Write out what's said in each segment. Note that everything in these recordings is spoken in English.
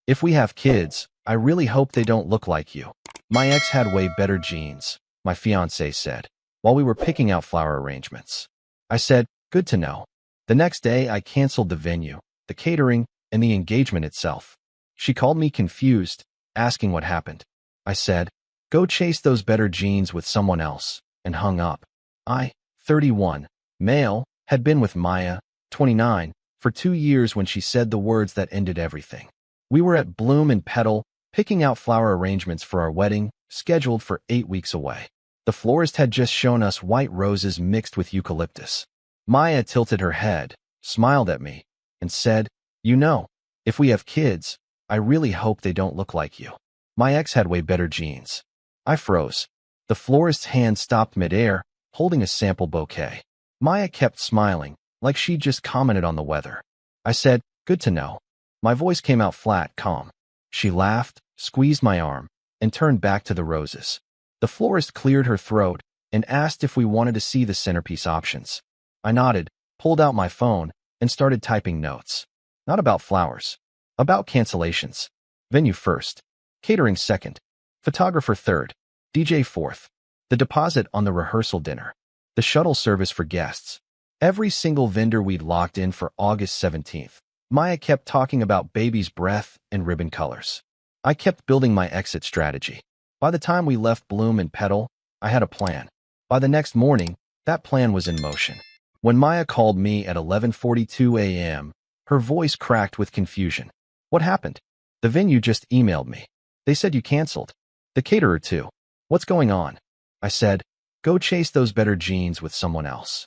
If we have kids, I really hope they don't look like you. My ex had way better genes, my fiancée said, while we were picking out flower arrangements. I said, good to know. The next day, I canceled the venue, the catering, and the engagement itself. She called me confused, asking what happened. I said, go chase those better genes with someone else, and hung up. I, 31, male, had been with Maya, 29, for 2 years when she said the words that ended everything. We were at Bloom and Petal, picking out flower arrangements for our wedding, scheduled for 8 weeks away. The florist had just shown us white roses mixed with eucalyptus. Maya tilted her head, smiled at me, and said, you know, if we have kids, I really hope they don't look like you. My ex had way better genes. I froze. The florist's hand stopped midair, holding a sample bouquet. Maya kept smiling, like she'd just commented on the weather. I said, good to know. My voice came out flat, calm. She laughed, squeezed my arm, and turned back to the roses. The florist cleared her throat and asked if we wanted to see the centerpiece options. I nodded, pulled out my phone, and started typing notes. Not about flowers. About cancellations. Venue first. Catering second. Photographer third. DJ fourth. The deposit on the rehearsal dinner. The shuttle service for guests. Every single vendor we'd locked in for August 17th. Maya kept talking about baby's breath and ribbon colors. I kept building my exit strategy. By the time we left Bloom and Petal, I had a plan. By the next morning, that plan was in motion. When Maya called me at 11:42 a.m., her voice cracked with confusion. What happened? The venue just emailed me. They said you canceled. The caterer too. What's going on? I said, go chase those better genes with someone else.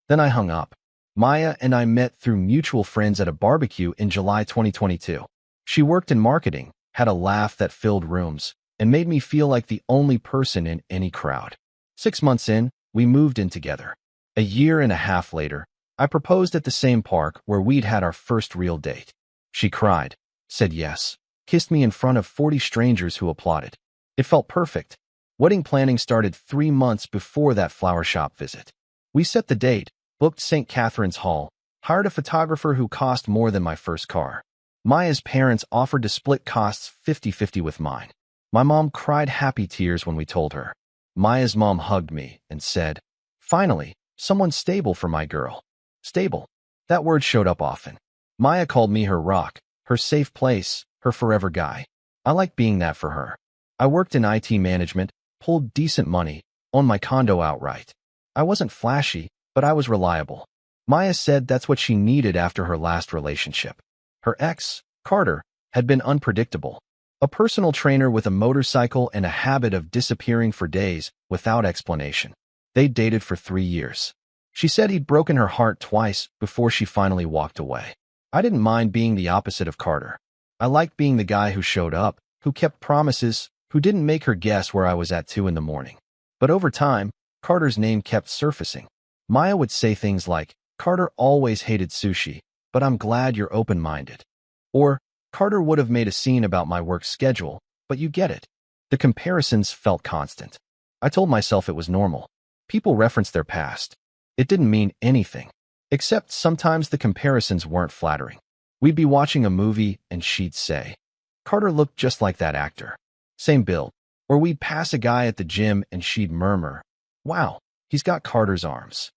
Then I hung up. Maya and I met through mutual friends at a barbecue in July 2022. She worked in marketing, had a laugh that filled rooms, and made me feel like the only person in any crowd. 6 months in, we moved in together. A year and a half later, I proposed at the same park where we'd had our first real date. She cried, said yes, kissed me in front of 40 strangers who applauded. It felt perfect. Wedding planning started 3 months before that flower shop visit. We set the date, booked St. Catherine's Hall, hired a photographer who cost more than my first car. Maya's parents offered to split costs 50-50 with mine. My mom cried happy tears when we told her. Maya's mom hugged me and said, finally, someone stable for my girl. Stable. That word showed up often. Maya called me her rock, her safe place, her forever guy. I liked being that for her. I worked in IT management, pulled decent money, owned my condo outright. I wasn't flashy, but I was reliable. Maya said that's what she needed after her last relationship. Her ex, Carter, had been unpredictable. A personal trainer with a motorcycle and a habit of disappearing for days without explanation. They'd dated for 3 years. She said he'd broken her heart twice before she finally walked away. I didn't mind being the opposite of Carter. I liked being the guy who showed up, who kept promises, who didn't make her guess where I was at 2 a.m. But over time, Carter's name kept surfacing. Maya would say things like, Carter always hated sushi, but I'm glad you're open-minded. Or, Carter would have made a scene about my work schedule, but you get it. The comparisons felt constant. I told myself it was normal. People referenced their past. It didn't mean anything. Except sometimes the comparisons weren't flattering. We'd be watching a movie and she'd say, Carter looked just like that actor. Same build. Or we'd pass a guy at the gym and she'd murmur, wow, he's got Carter's arms.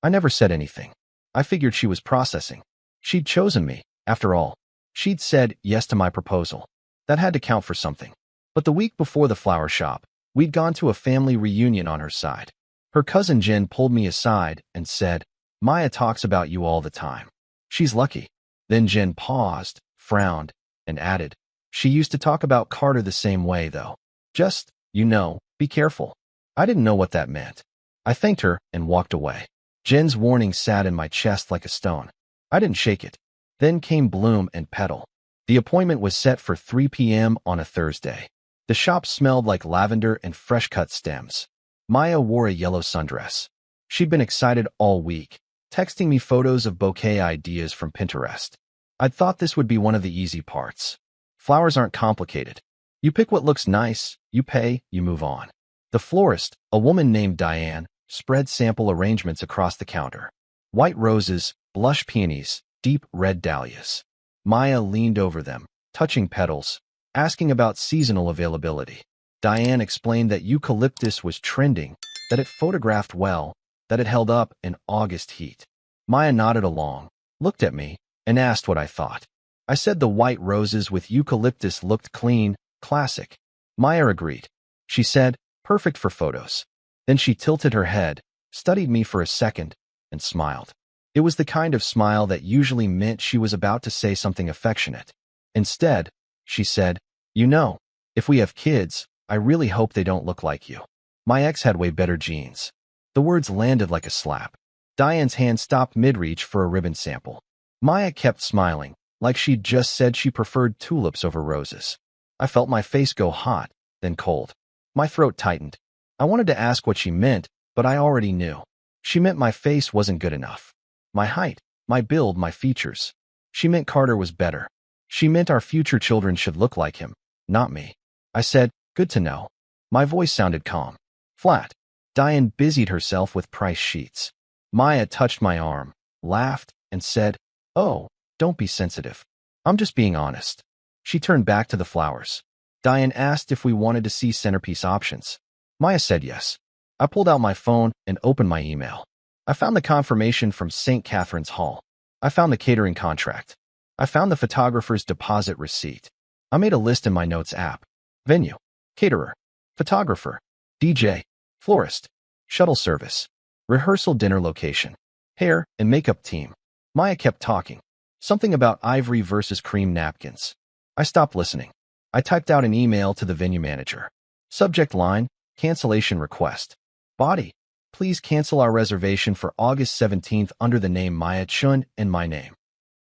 I never said anything. I figured she was processing. She'd chosen me, after all. She'd said yes to my proposal. That had to count for something. But the week before the flower shop, we'd gone to a family reunion on her side. Her cousin Jen pulled me aside and said, Maya talks about you all the time. She's lucky. Then Jen paused, frowned, and added, she used to talk about Carter the same way, though. Just, be careful. I didn't know what that meant. I thanked her and walked away. Jen's warning sat in my chest like a stone. I didn't shake it. Then came Bloom and Petal. The appointment was set for 3 p.m. on a Thursday. The shop smelled like lavender and fresh-cut stems. Maya wore a yellow sundress. She'd been excited all week, texting me photos of bouquet ideas from Pinterest. I'd thought this would be one of the easy parts. Flowers aren't complicated. You pick what looks nice, you pay, you move on. The florist, a woman named Diane, spread sample arrangements across the counter. White roses, blush peonies, deep red dahlias. Maya leaned over them, touching petals, asking about seasonal availability. Diane explained that eucalyptus was trending, that it photographed well, that it held up in August heat. Maya nodded along, looked at me, and asked what I thought. I said the white roses with eucalyptus looked clean, classic. Maya agreed. She said, perfect for photos. Then she tilted her head, studied me for a second, and smiled. It was the kind of smile that usually meant she was about to say something affectionate. Instead, she said, you know, if we have kids, I really hope they don't look like you. My ex had way better genes. The words landed like a slap. Diane's hand stopped mid-reach for a ribbon sample. Maya kept smiling, like she'd just said she preferred tulips over roses. I felt my face go hot, then cold. My throat tightened. I wanted to ask what she meant, but I already knew. She meant my face wasn't good enough. My height, my build, my features. She meant Carter was better. She meant our future children should look like him, not me. I said, good to know. My voice sounded calm. Flat. Diane busied herself with price sheets. Maya touched my arm, laughed, and said, oh, don't be sensitive. I'm just being honest. She turned back to the flowers. Diane asked if we wanted to see centerpiece options. Maya said yes. I pulled out my phone and opened my email. I found the confirmation from St. Catherine's Hall. I found the catering contract. I found the photographer's deposit receipt. I made a list in my notes app. Venue, caterer, photographer, DJ, florist, shuttle service, rehearsal dinner location, hair and makeup team. Maya kept talking. Something about ivory versus cream napkins. I stopped listening. I typed out an email to the venue manager. Subject line, cancellation request. Body, please cancel our reservation for August 17th under the name Maya Chun and my name.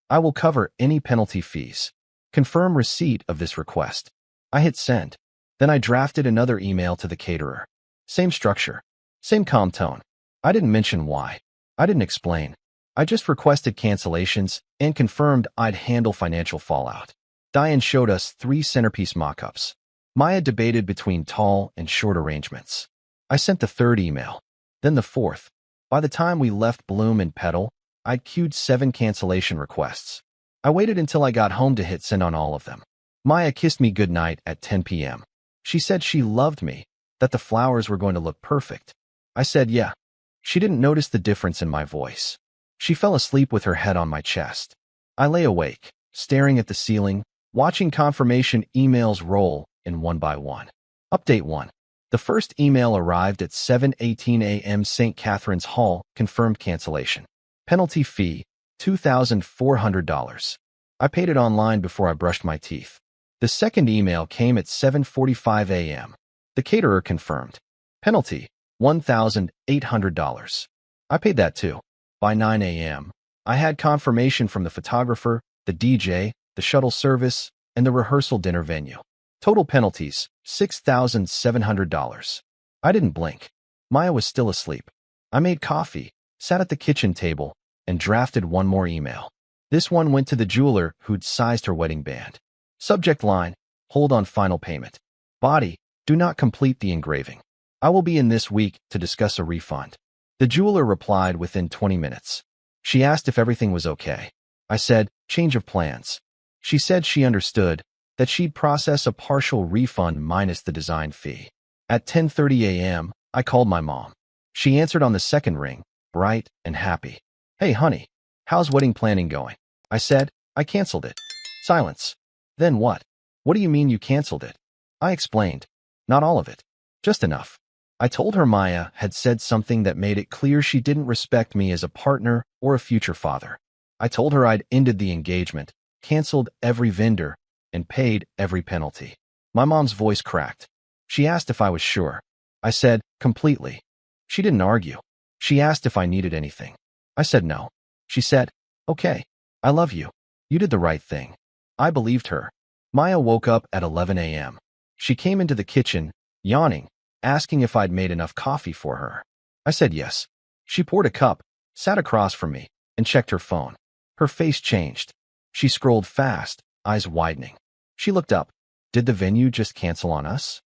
I will cover any penalty fees. Confirm receipt of this request. I hit send. Then I drafted another email to the caterer. Same structure. Same calm tone. I didn't mention why. I didn't explain. I just requested cancellations and confirmed I'd handle financial fallout. Diane showed us 3 centerpiece mock-ups. Maya debated between tall and short arrangements. I sent the 3rd email. Then the 4th. By the time we left Bloom and Petal, I'd queued 7 cancellation requests. I waited until I got home to hit send on all of them. Maya kissed me goodnight at 10 p.m. She said she loved me, that the flowers were going to look perfect. I said yeah. She didn't notice the difference in my voice. She fell asleep with her head on my chest. I lay awake, staring at the ceiling, watching confirmation emails roll in one by one. Update 1. The first email arrived at 7:18 a.m. St. Catherine's Hall, confirmed cancellation. Penalty fee, $2,400. I paid it online before I brushed my teeth. The second email came at 7:45 a.m. The caterer confirmed. Penalty, $1,800. I paid that too. By 9 a.m., I had confirmation from the photographer, the DJ, the shuttle service, and the rehearsal dinner venue. Total penalties, $6,700. I didn't blink. Maya was still asleep. I made coffee, sat at the kitchen table, and drafted one more email. This one went to the jeweler who'd sized her wedding band. Subject line, hold on final payment. Body, do not complete the engraving. I will be in this week to discuss a refund. The jeweler replied within 20 minutes. She asked if everything was okay. I said, change of plans. She said she understood, that she'd process a partial refund minus the design fee. At 10:30 a.m., I called my mom. She answered on the second ring, bright and happy. Hey, honey, how's wedding planning going? I said, I canceled it. Silence. Then what? What do you mean you canceled it? I explained. Not all of it. Just enough. I told her Maya had said something that made it clear she didn't respect me as a partner or a future father. I told her I'd ended the engagement, canceled every vendor, and paid every penalty. My mom's voice cracked. She asked if I was sure. I said, completely. She didn't argue. She asked if I needed anything. I said no. She said, okay, I love you. You did the right thing. I believed her. Maya woke up at 11 a.m. She came into the kitchen, yawning, asking if I'd made enough coffee for her. I said yes. She poured a cup, sat across from me, and checked her phone. Her face changed. She scrolled fast, eyes widening. She looked up. Did the venue just cancel on us?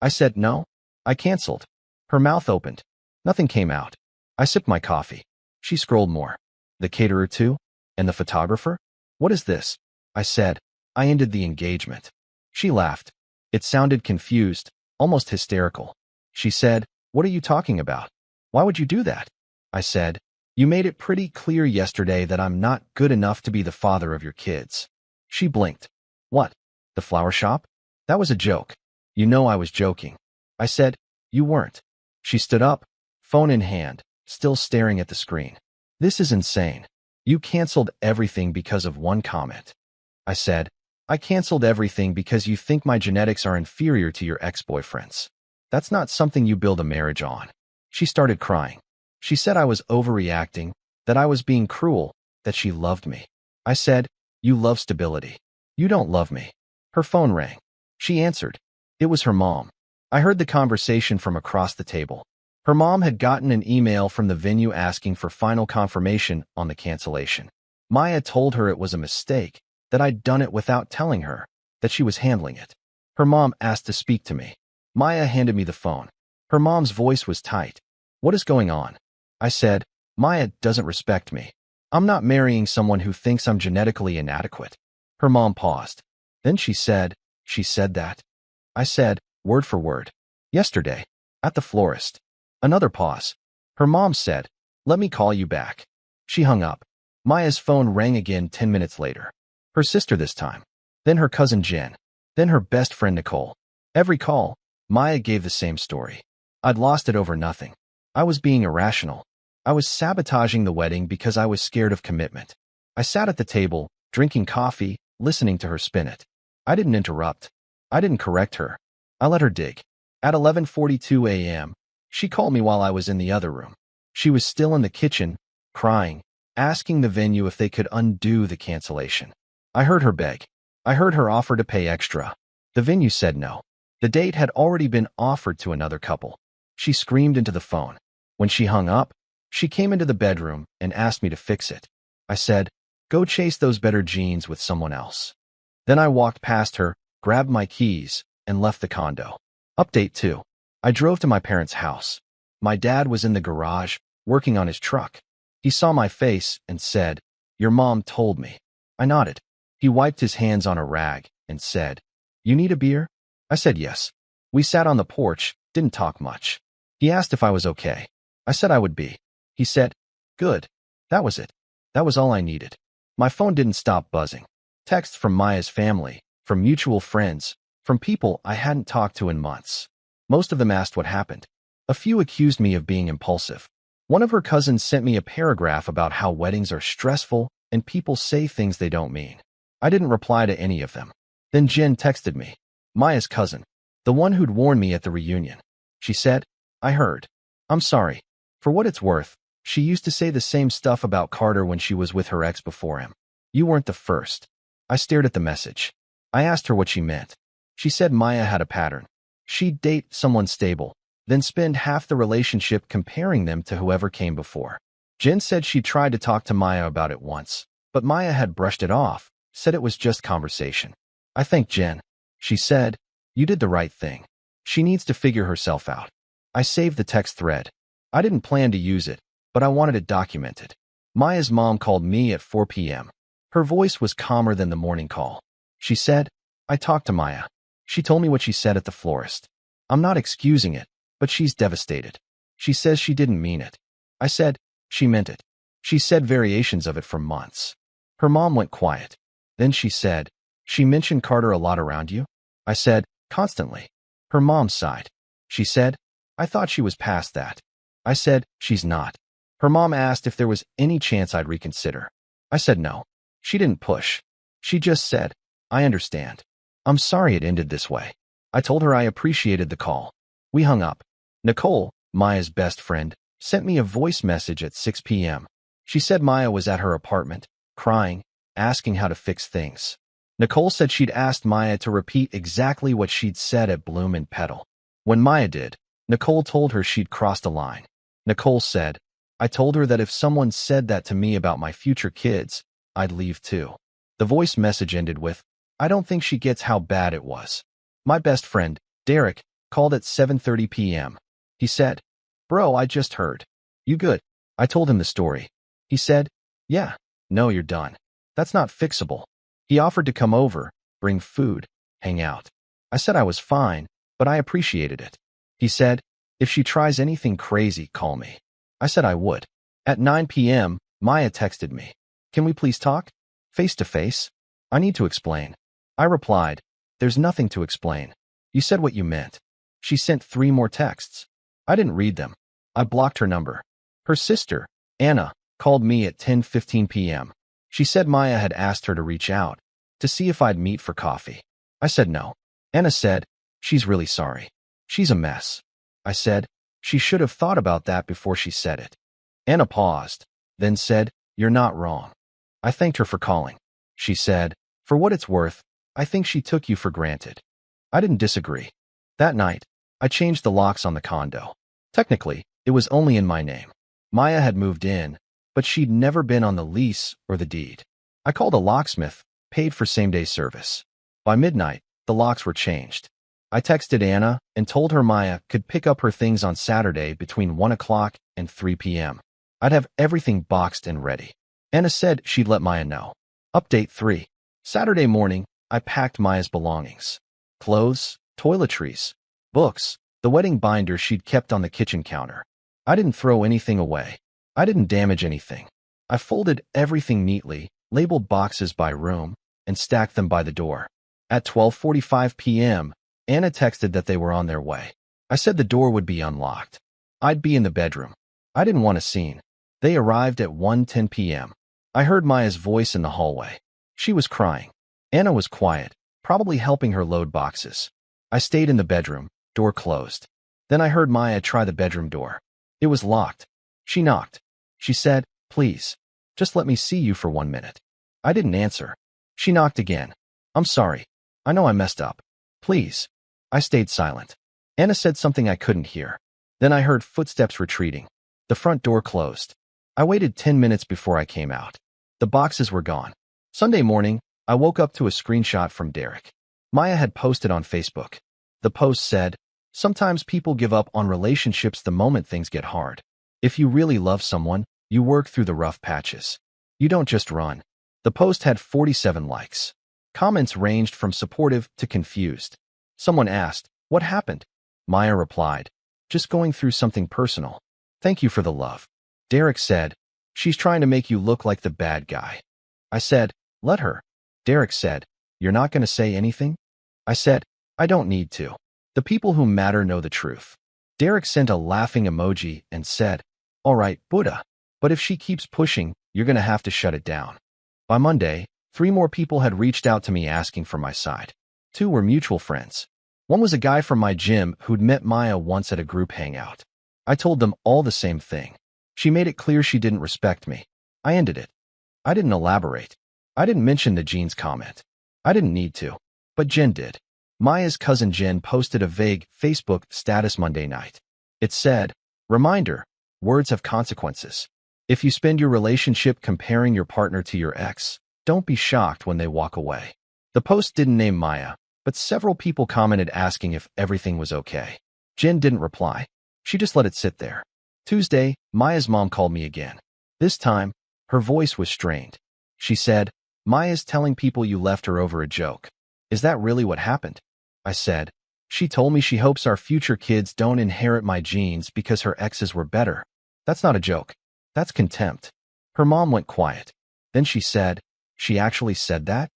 I said no. I canceled. Her mouth opened. Nothing came out. I sipped my coffee. She scrolled more. The caterer too? And the photographer? What is this? I said. I ended the engagement. She laughed. It sounded confused, almost hysterical. She said, "What are you talking about? Why would you do that?" I said, "You made it pretty clear yesterday that I'm not good enough to be the father of your kids." She blinked. "What? The flower shop? That was a joke. You know I was joking." I said, "You weren't." She stood up, phone in hand, still staring at the screen. "This is insane. You canceled everything because of one comment." I said, "I canceled everything because you think my genetics are inferior to your ex-boyfriend's. That's not something you build a marriage on." She started crying. She said I was overreacting, that I was being cruel, that she loved me. I said, "You love stability. You don't love me." Her phone rang. She answered. It was her mom. I heard the conversation from across the table. Her mom had gotten an email from the venue asking for final confirmation on the cancellation. Maya told her it was a mistake, that I'd done it without telling her, that she was handling it. Her mom asked to speak to me. Maya handed me the phone. Her mom's voice was tight. "What is going on?" I said, "Maya doesn't respect me. I'm not marrying someone who thinks I'm genetically inadequate." Her mom paused. Then she said that. I said, word for word. "Yesterday, at the florist." Another pause. Her mom said, "Let me call you back." She hung up. Maya's phone rang again 10 minutes later. Her sister this time. Then her cousin Jen. Then her best friend Nicole. Every call, Maya gave the same story. I'd lost it over nothing. I was being irrational. I was sabotaging the wedding because I was scared of commitment. I sat at the table, drinking coffee, listening to her spin it. I didn't interrupt. I didn't correct her. I let her dig. At 11:42 a.m., she called me while I was in the other room. She was still in the kitchen, crying, asking the venue if they could undo the cancellation. I heard her beg. I heard her offer to pay extra. The venue said no. The date had already been offered to another couple. She screamed into the phone. When she hung up, she came into the bedroom and asked me to fix it. I said, "Go chase those better genes with someone else." Then I walked past her, grabbed my keys, and left the condo. Update 2. I drove to my parents' house. My dad was in the garage, working on his truck. He saw my face and said, "Your mom told me." I nodded. He wiped his hands on a rag and said, "You need a beer?" I said yes. We sat on the porch, didn't talk much. He asked if I was okay. I said I would be. He said, "Good." That was it. That was all I needed. My phone didn't stop buzzing. Texts from Maya's family, from mutual friends, from people I hadn't talked to in months. Most of them asked what happened. A few accused me of being impulsive. One of her cousins sent me a paragraph about how weddings are stressful and people say things they don't mean. I didn't reply to any of them. Then Jen texted me. Maya's cousin. The one who'd warned me at the reunion. She said, "I heard. I'm sorry. For what it's worth, she used to say the same stuff about Carter when she was with her ex before him. You weren't the first." I stared at the message. I asked her what she meant. She said Maya had a pattern. She'd date someone stable, then spend half the relationship comparing them to whoever came before. Jen said she tried to talk to Maya about it once, but Maya had brushed it off, said it was just conversation. I thanked Jen. She said, "You did the right thing. She needs to figure herself out." I saved the text thread. I didn't plan to use it, but I wanted it documented. Maya's mom called me at 4 p.m. Her voice was calmer than the morning call. She said, "I talked to Maya. She told me what she said at the florist. I'm not excusing it, but she's devastated. She says she didn't mean it." I said, "She meant it. She said variations of it for months." Her mom went quiet. Then she said, "She mentioned Carter a lot around you?" I said, "Constantly." Her mom sighed. She said, "I thought she was past that." I said, "She's not." Her mom asked if there was any chance I'd reconsider. I said no. She didn't push. She just said, "I understand. I'm sorry it ended this way." I told her I appreciated the call. We hung up. Nicole, Maya's best friend, sent me a voice message at 6 p.m. She said Maya was at her apartment, crying, asking how to fix things. Nicole said she'd asked Maya to repeat exactly what she'd said at Bloom and Petal. When Maya did, Nicole told her she'd crossed a line. Nicole said, "I told her that if someone said that to me about my future kids, I'd leave too." The voice message ended with, "I don't think she gets how bad it was." My best friend, Derek, called at 7:30 p.m. He said, "Bro, I just heard. You good?" I told him the story. He said, "Yeah, no, you're done. That's not fixable." He offered to come over, bring food, hang out. I said I was fine, but I appreciated it. He said, if she tries anything crazy, call me. I said I would. At 9 p.m., Maya texted me. Can we please talk? Face to face? I need to explain. I replied, there's nothing to explain. You said what you meant. She sent 3 more texts. I didn't read them. I blocked her number. Her sister, Anna, called me at 10:15 p.m. She said Maya had asked her to reach out, to see if I'd meet for coffee. I said no. Anna said, she's really sorry. She's a mess. I said, she should have thought about that before she said it. Anna paused, then said, you're not wrong. I thanked her for calling. She said, for what it's worth, I think she took you for granted. I didn't disagree. That night, I changed the locks on the condo. Technically, it was only in my name. Maya had moved in, but she'd never been on the lease or the deed. I called a locksmith, paid for same-day service. By midnight, the locks were changed. I texted Anna and told her Maya could pick up her things on Saturday between 1 o'clock and 3 p.m. I'd have everything boxed and ready. Anna said she'd let Maya know. Update 3. Saturday morning, I packed Maya's belongings. Clothes, toiletries, books, the wedding binder she'd kept on the kitchen counter. I didn't throw anything away. I didn't damage anything. I folded everything neatly, labeled boxes by room, and stacked them by the door. At 12:45 p.m., Anna texted that they were on their way. I said the door would be unlocked. I'd be in the bedroom. I didn't want a scene. They arrived at 1:10 p.m. I heard Maya's voice in the hallway. She was crying. Anna was quiet, probably helping her load boxes. I stayed in the bedroom, door closed. Then I heard Maya try the bedroom door. It was locked. She knocked. She said, please, just let me see you for 1 minute. I didn't answer. She knocked again. I'm sorry. I know I messed up. Please. I stayed silent. Anna said something I couldn't hear. Then I heard footsteps retreating. The front door closed. I waited 10 minutes before I came out. The boxes were gone. Sunday morning, I woke up to a screenshot from Derek. Maya had posted on Facebook. The post said, sometimes people give up on relationships the moment things get hard. If you really love someone, you work through the rough patches. You don't just run. The post had 47 likes. Comments ranged from supportive to confused. Someone asked, what happened? Maya replied, just going through something personal. Thank you for the love. Derek said, she's trying to make you look like the bad guy. I said, let her. Derek said, you're not going to say anything? I said, I don't need to. The people who matter know the truth. Derek sent a laughing emoji and said, all right, Buddha. But if she keeps pushing, you're going to have to shut it down. By Monday, 3 more people had reached out to me asking for my side. 2 were mutual friends. One was a guy from my gym who'd met Maya once at a group hangout. I told them all the same thing. She made it clear she didn't respect me. I ended it. I didn't elaborate. I didn't mention the jeans comment. I didn't need to. But Jen did. Maya's cousin Jen posted a vague Facebook status Monday night. It said, reminder, words have consequences. If you spend your relationship comparing your partner to your ex, don't be shocked when they walk away. The post didn't name Maya, but several people commented asking if everything was okay. Jen didn't reply. She just let it sit there. Tuesday, Maya's mom called me again. This time, her voice was strained. She said, Maya's telling people you left her over a joke. Is that really what happened? I said, she told me she hopes our future kids don't inherit my genes because her exes were better. That's not a joke. That's contempt. Her mom went quiet. Then she said, she actually said that?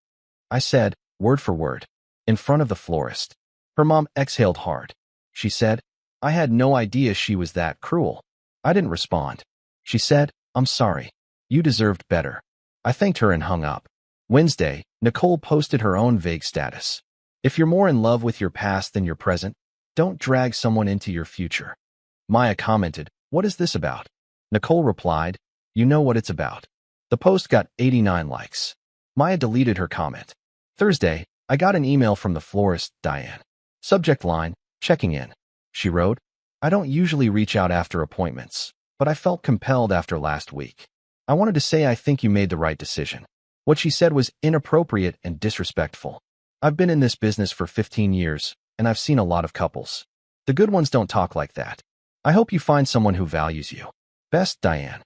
I said, word for word, in front of the florist. Her mom exhaled hard. She said, I had no idea she was that cruel. I didn't respond. She said, I'm sorry. You deserved better. I thanked her and hung up. Wednesday, Nicole posted her own vague status. If you're more in love with your past than your present, don't drag someone into your future. Maya commented, what is this about? Nicole replied, you know what it's about. The post got 89 likes. Maya deleted her comment. Thursday, I got an email from the florist, Diane. Subject line, checking in. She wrote, I don't usually reach out after appointments, but I felt compelled after last week. I wanted to say I think you made the right decision. What she said was inappropriate and disrespectful. I've been in this business for 15 years, and I've seen a lot of couples. The good ones don't talk like that. I hope you find someone who values you. Best, Diane.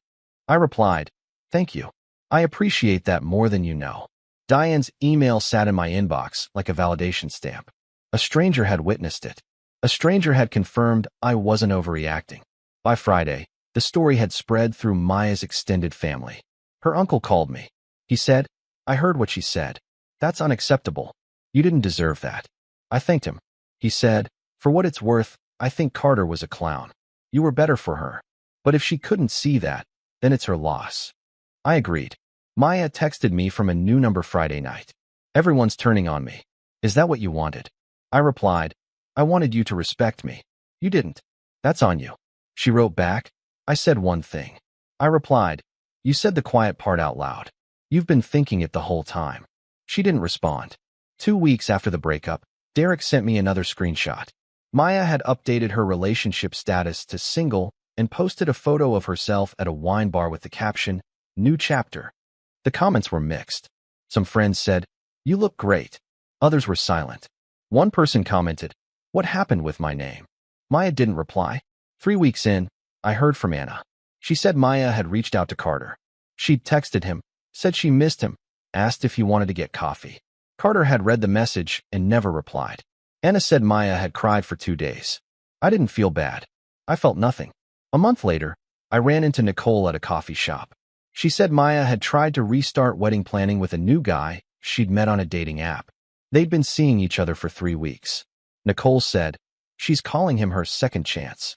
I replied, thank you. I appreciate that more than you know. Diane's email sat in my inbox like a validation stamp. A stranger had witnessed it. A stranger had confirmed I wasn't overreacting. By Friday, the story had spread through Maya's extended family. Her uncle called me. He said, "I heard what she said. That's unacceptable. You didn't deserve that." I thanked him. He said, "For what it's worth, I think Carter was a clown. You were better for her. But if she couldn't see that, then it's her loss." I agreed. Maya texted me from a new number Friday night. "Everyone's turning on me. Is that what you wanted?" I replied, "I wanted you to respect me. You didn't. That's on you." She wrote back, "I said one thing." I replied, "You said the quiet part out loud. You've been thinking it the whole time." She didn't respond. 2 weeks after the breakup, Derek sent me another screenshot. Maya had updated her relationship status to single and posted a photo of herself at a wine bar with the caption, "New chapter." The comments were mixed. Some friends said, "You look great." Others were silent. One person commented, "What happened with my name?" Maya didn't reply. 3 weeks in, I heard from Anna. She said Maya had reached out to Carter. She'd texted him, said she missed him, asked if he wanted to get coffee. Carter had read the message and never replied. Anna said Maya had cried for 2 days. I didn't feel bad. I felt nothing. A month later, I ran into Nicole at a coffee shop. She said Maya had tried to restart wedding planning with a new guy she'd met on a dating app. They'd been seeing each other for 3 weeks. Nicole said, "She's calling him her second chance.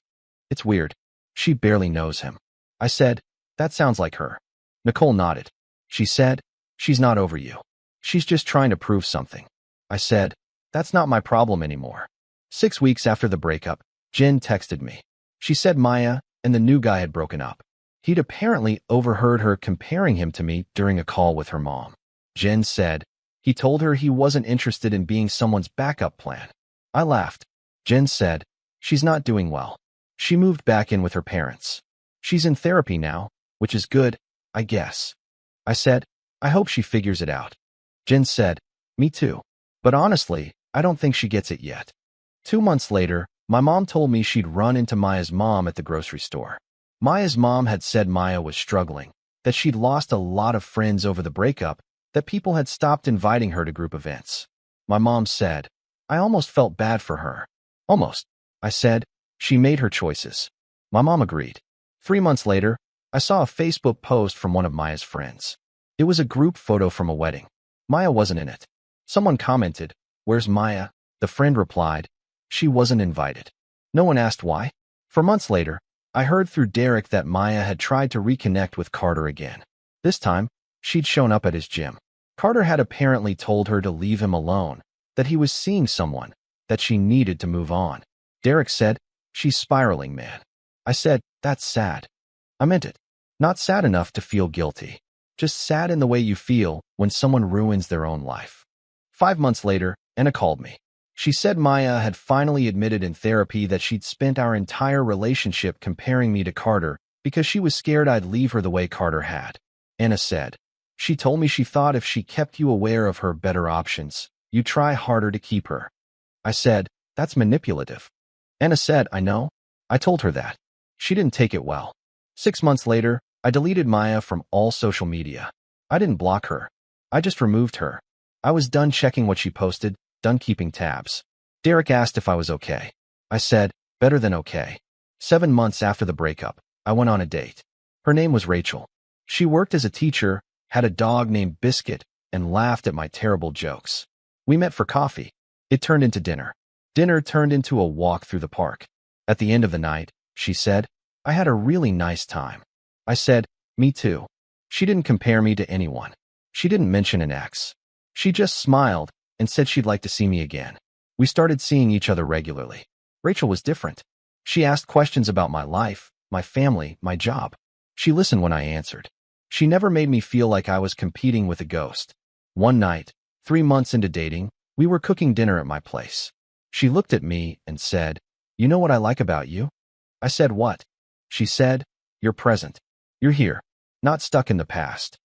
It's weird. She barely knows him." I said, "That sounds like her." Nicole nodded. She said, "She's not over you. She's just trying to prove something." I said, "That's not my problem anymore." 6 weeks after the breakup, Jen texted me. She said Maya and the new guy had broken up. He'd apparently overheard her comparing him to me during a call with her mom. Jen said, he told her he wasn't interested in being someone's backup plan. I laughed. Jen said, "She's not doing well. She moved back in with her parents. She's in therapy now, which is good, I guess." I said, "I hope she figures it out." Jen said, "Me too. But honestly, I don't think she gets it yet." 2 months later, my mom told me she'd run into Maya's mom at the grocery store. Maya's mom had said Maya was struggling, that she'd lost a lot of friends over the breakup, that people had stopped inviting her to group events. My mom said, "I almost felt bad for her." Almost. I said, "She made her choices." My mom agreed. 3 months later, I saw a Facebook post from one of Maya's friends. It was a group photo from a wedding. Maya wasn't in it. Someone commented, "Where's Maya?" The friend replied, "She wasn't invited." No one asked why. For months later, I heard through Derek that Maya had tried to reconnect with Carter again. This time, she'd shown up at his gym. Carter had apparently told her to leave him alone, that he was seeing someone, that she needed to move on. Derek said, "She's spiraling, man." I said, "That's sad." I meant it. Not sad enough to feel guilty. Just sad in the way you feel when someone ruins their own life. 5 months later, Anna called me. She said Maya had finally admitted in therapy that she'd spent our entire relationship comparing me to Carter because she was scared I'd leave her the way Carter had. Anna said, "She told me she thought if she kept you aware of her better options, you'd try harder to keep her." I said, "That's manipulative." Anna said, "I know." I told her that. She didn't take it well. 6 months later, I deleted Maya from all social media. I didn't block her. I just removed her. I was done checking what she posted, done keeping tabs. Derek asked if I was okay. I said, "Better than okay." 7 months after the breakup, I went on a date. Her name was Rachel. She worked as a teacher, had a dog named Biscuit, and laughed at my terrible jokes. We met for coffee. It turned into dinner. Dinner turned into a walk through the park. At the end of the night, she said, "I had a really nice time." I said, "Me too." She didn't compare me to anyone. She didn't mention an ex. She just smiled and said she'd like to see me again. We started seeing each other regularly. Rachel was different. She asked questions about my life, my family, my job. She listened when I answered. She never made me feel like I was competing with a ghost. One night, 3 months into dating, we were cooking dinner at my place. She looked at me and said, "You know what I like about you?" I said, "What?" She said, "You're present. You're here, not stuck in the past."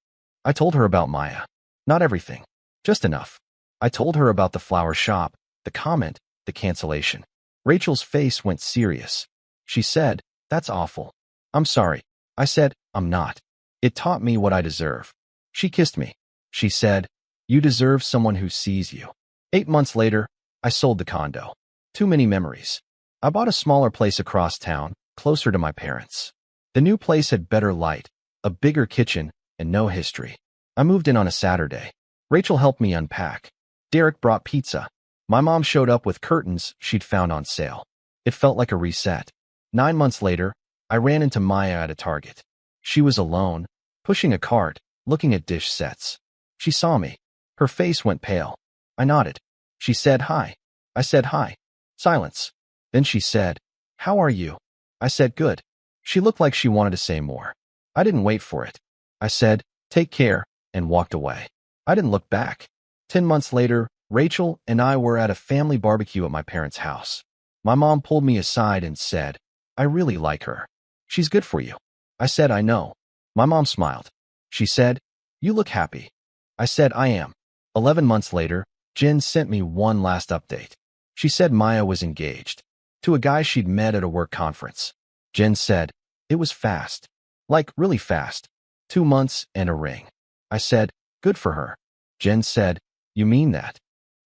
I told her about Maya. Not everything, just enough. I told her about the flower shop, the comment, the cancellation. Rachel's face went serious. She said, "That's awful." "I'm sorry." I said, "I'm not. It taught me what I deserve." She kissed me. She said, You deserve someone who sees you. 8 months later, I sold the condo. Too many memories. I bought a smaller place across town, closer to my parents. The new place had better light, a bigger kitchen, and no history. I moved in on a Saturday. Rachel helped me unpack. Derek brought pizza. My mom showed up with curtains she'd found on sale. It felt like a reset. 9 months later, I ran into Maya at a Target. She was alone, pushing a cart, looking at dish sets. She saw me. Her face went pale. I nodded. She said hi. I said hi. Silence. Then she said, "How are you?" I said, "Good." She looked like she wanted to say more. I didn't wait for it. I said, "Take care," and walked away. I didn't look back. 10 months later, Rachel and I were at a family barbecue at my parents' house. My mom pulled me aside and said, "I really like her. She's good for you." I said, "I know." My mom smiled. She said, "You look happy." I said, "I am." 11 months later, Jen sent me one last update. She said Maya was engaged to a guy she'd met at a work conference. Jen said, "It was fast. Like, really fast. 2 months and a ring." I said, "Good for her." Jen said, "You mean that?"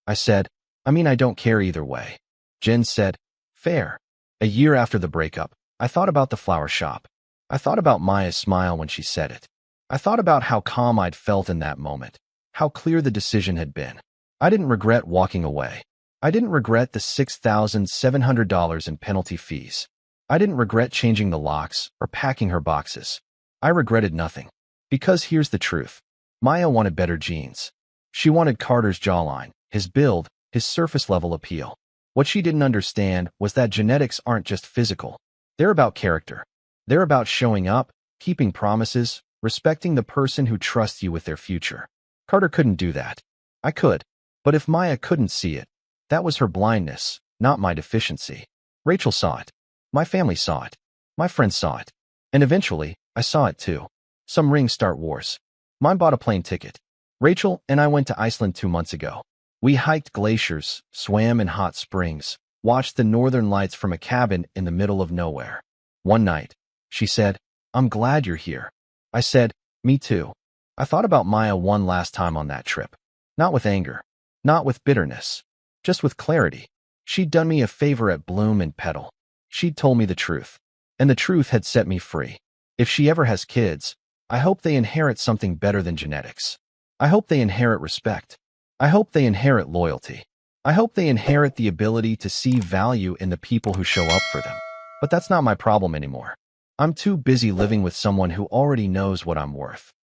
I said, "I mean, I don't care either way." Jen said, "Fair." A year after the breakup, I thought about the flower shop. I thought about Maya's smile when she said it. I thought about how calm I'd felt in that moment, how clear the decision had been. I didn't regret walking away. I didn't regret the $6,700 in penalty fees. I didn't regret changing the locks or packing her boxes. I regretted nothing. Because here's the truth. Maya wanted better genes. She wanted Carter's jawline, his build, his surface-level appeal. What she didn't understand was that genetics aren't just physical. They're about character. They're about showing up, keeping promises, respecting the person who trusts you with their future. Carter couldn't do that. I could. But if Maya couldn't see it, that was her blindness, not my deficiency. Rachel saw it. My family saw it. My friends saw it. And eventually, I saw it too. Some rings start wars. Mine bought a plane ticket. Rachel and I went to Iceland 2 months ago. We hiked glaciers, swam in hot springs, watched the northern lights from a cabin in the middle of nowhere. One night, she said, "I'm glad you're here." I said, "Me too." I thought about Maya one last time on that trip. Not with anger. Not with bitterness. Just with clarity. She'd done me a favor at Bloom and Petal. She'd told me the truth. And the truth had set me free. If she ever has kids, I hope they inherit something better than genetics. I hope they inherit respect. I hope they inherit loyalty. I hope they inherit the ability to see value in the people who show up for them. But that's not my problem anymore. I'm too busy living with someone who already knows what I'm worth.